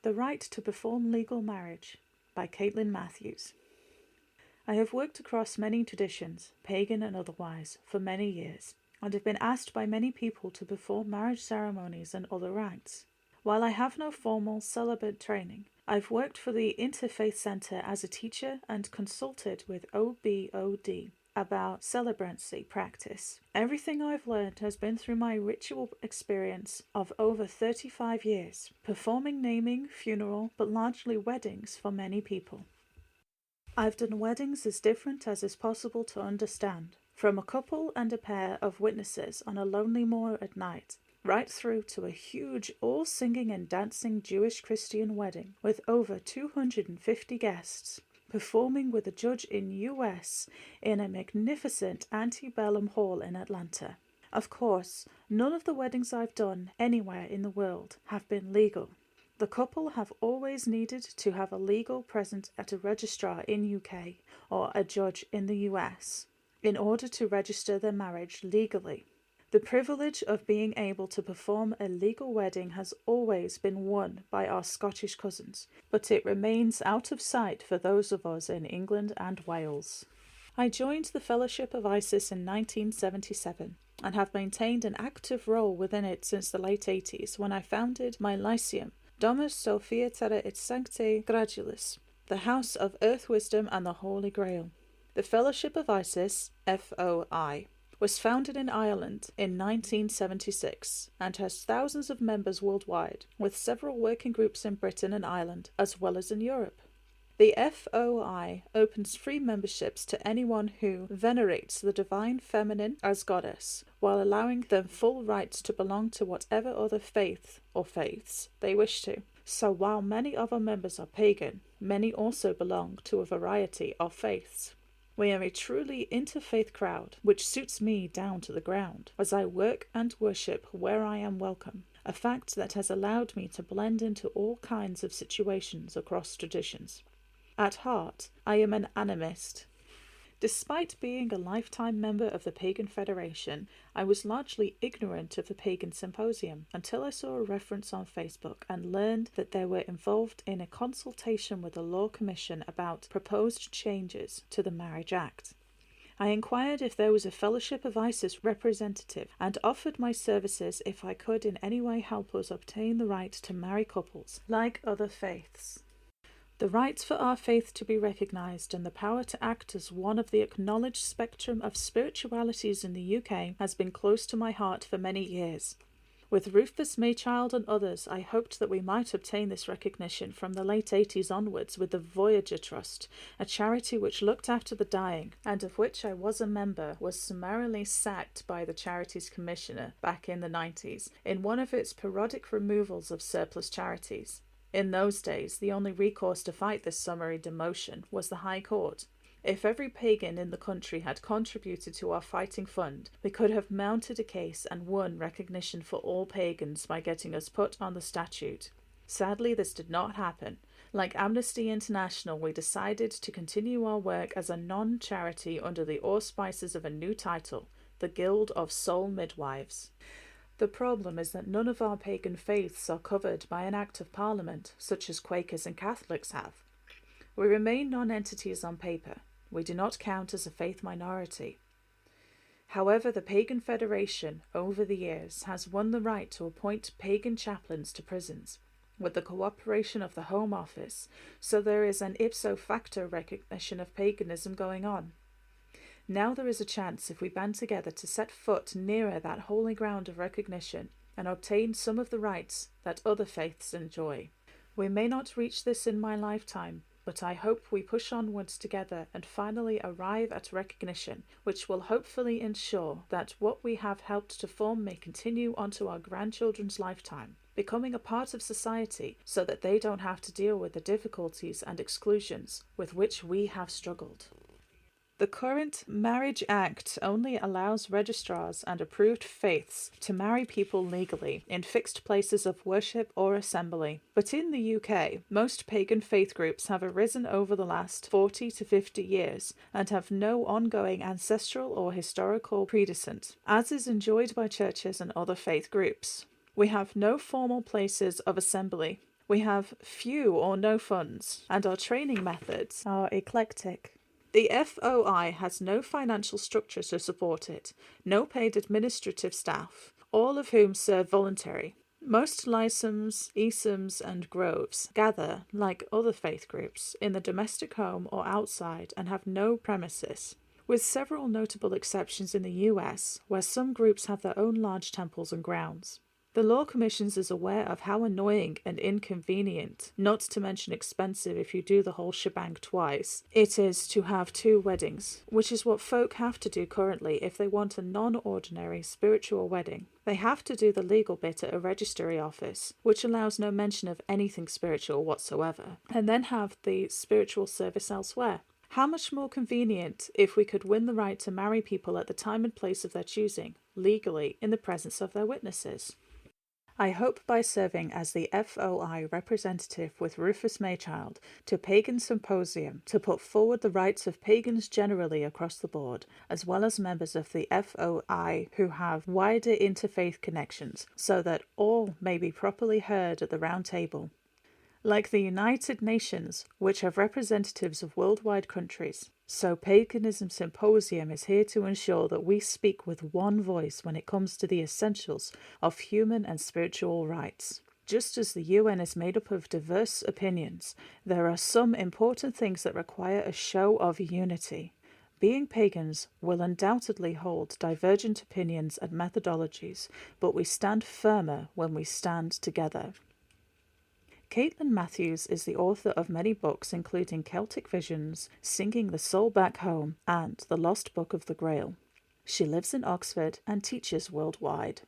The Right to Perform Legal Marriage by CaitlinMathews. I have worked across many traditions, pagan and otherwise, for many years, and have been asked by many people to perform marriage ceremonies and other rites. While I have no formal celibate training, I've worked for the Interfaith Centre as a teacher and consulted with OBOD about celibrancy practice. Everything I've learned has been through my ritual experience of over 35 years, performing naming, funeral, but largely weddings for many people. I've done weddings as different as is possible to understand, from a couple and a pair of witnesses on a lonely moor at night, right through to a huge all-singing and dancing Jewish Christian wedding with over 250 guests, performing with a judge in US in a magnificent antebellum hall in Atlanta. Of course, none of the weddings I've done anywhere in the world have been legal. The couple have always needed to have a legal present at a registrar in UK or a judge in the US in order to register their marriage legally. The privilege of being able to perform a legal wedding has always been won by our Scottish cousins, but it remains out of sight for those of us in England and Wales. I joined the Fellowship of Isis in 1977 and have maintained an active role within it since the late 80s when I founded my Lyceum, Domus Sophia Terra et Sancte Gradualis, the House of Earth Wisdom and the Holy Grail. The Fellowship of Isis, FOI, was founded in Ireland in 1976 and has thousands of members worldwide, with several working groups in Britain and Ireland, as well as in Europe. The FOI opens free memberships to anyone who venerates the divine feminine as goddess, while allowing them full rights to belong to whatever other faith or faiths they wish to. So while many of our members are pagan, many also belong to a variety of faiths. We are a truly interfaith crowd, which suits me down to the ground, as I work and worship where I am welcome, a fact that has allowed me to blend into all kinds of situations across traditions. At heart, I am an animist. Despite being a lifetime member of the Pagan Federation, I was largely ignorant of the Pagan Symposium until I saw a reference on Facebook and learned that they were involved in a consultation with the Law Commission about proposed changes to the Marriage Act. I inquired if there was a Fellowship of Isis representative and offered my services if I could in any way help us obtain the right to marry couples like other faiths. The right for our faith to be recognized and the power to act as one of the acknowledged spectrum of spiritualities in the UK has been close to my heart for many years. With Rufus Maychild and others, I hoped that we might obtain this recognition from the late 80s onwards with the Voyager Trust, a charity which looked after the dying, and of which I was a member, was summarily sacked by the charity's commissioner back in the 90s, in one of its periodic removals of surplus charities. In those days, the only recourse to fight this summary demotion was the High Court. If every pagan in the country had contributed to our fighting fund, we could have mounted a case and won recognition for all pagans by getting us put on the statute. Sadly, this did not happen. Like Amnesty International, we decided to continue our work as a non-charity under the auspices of a new title, the Guild of Soul Midwives. The problem is that none of our pagan faiths are covered by an Act of Parliament, such as Quakers and Catholics have. We remain non-entities on paper. We do not count as a faith minority. However, the Pagan Federation, over the years, has won the right to appoint pagan chaplains to prisons, with the cooperation of the Home Office, so there is an ipso facto recognition of paganism going on. Now there is a chance, if we band together, to set foot nearer that holy ground of recognition and obtain some of the rights that other faiths enjoy. We may not reach this in my lifetime, but I hope we push onwards together and finally arrive at recognition, which will hopefully ensure that what we have helped to form may continue onto our grandchildren's lifetime, becoming a part of society so that they don't have to deal with the difficulties and exclusions with which we have struggled. The current Marriage Act only allows registrars and approved faiths to marry people legally in fixed places of worship or assembly. But in the UK, most pagan faith groups have arisen over the last 40 to 50 years and have no ongoing ancestral or historical predecessor, as is enjoyed by churches and other faith groups. We have no formal places of assembly. We have few or no funds, and our training methods are eclectic. The FOI has no financial structure to support it, no paid administrative staff, all of whom serve voluntary. Most lyceums, esoms, and groves gather, like other faith groups, in the domestic home or outside and have no premises, with several notable exceptions in the US, where some groups have their own large temples and grounds. The Law Commissions is aware of how annoying and inconvenient, not to mention expensive if you do the whole shebang twice, it is to have two weddings, which is what folk have to do currently if they want a non-ordinary spiritual wedding. They have to do the legal bit at a registry office, which allows no mention of anything spiritual whatsoever, and then have the spiritual service elsewhere. How much more convenient if we could win the right to marry people at the time and place of their choosing, legally, in the presence of their witnesses. I hope by serving as the FOI representative with Rufus Maychild to Pagan Symposium to put forward the rights of pagans generally across the board, as well as members of the FOI who have wider interfaith connections, so that all may be properly heard at the round table. Like the United Nations, which have representatives of worldwide countries, so Paganism Symposium is here to ensure that we speak with one voice when it comes to the essentials of human and spiritual rights. Just as the UN is made up of diverse opinions, there are some important things that require a show of unity. Being pagans will undoubtedly hold divergent opinions and methodologies, but we stand firmer when we stand together. CaitlinMathews is the author of many books including Celtic Visions, Singing the Soul Back Home, and The Lost Book of the Grail. She lives in Oxford and teaches worldwide.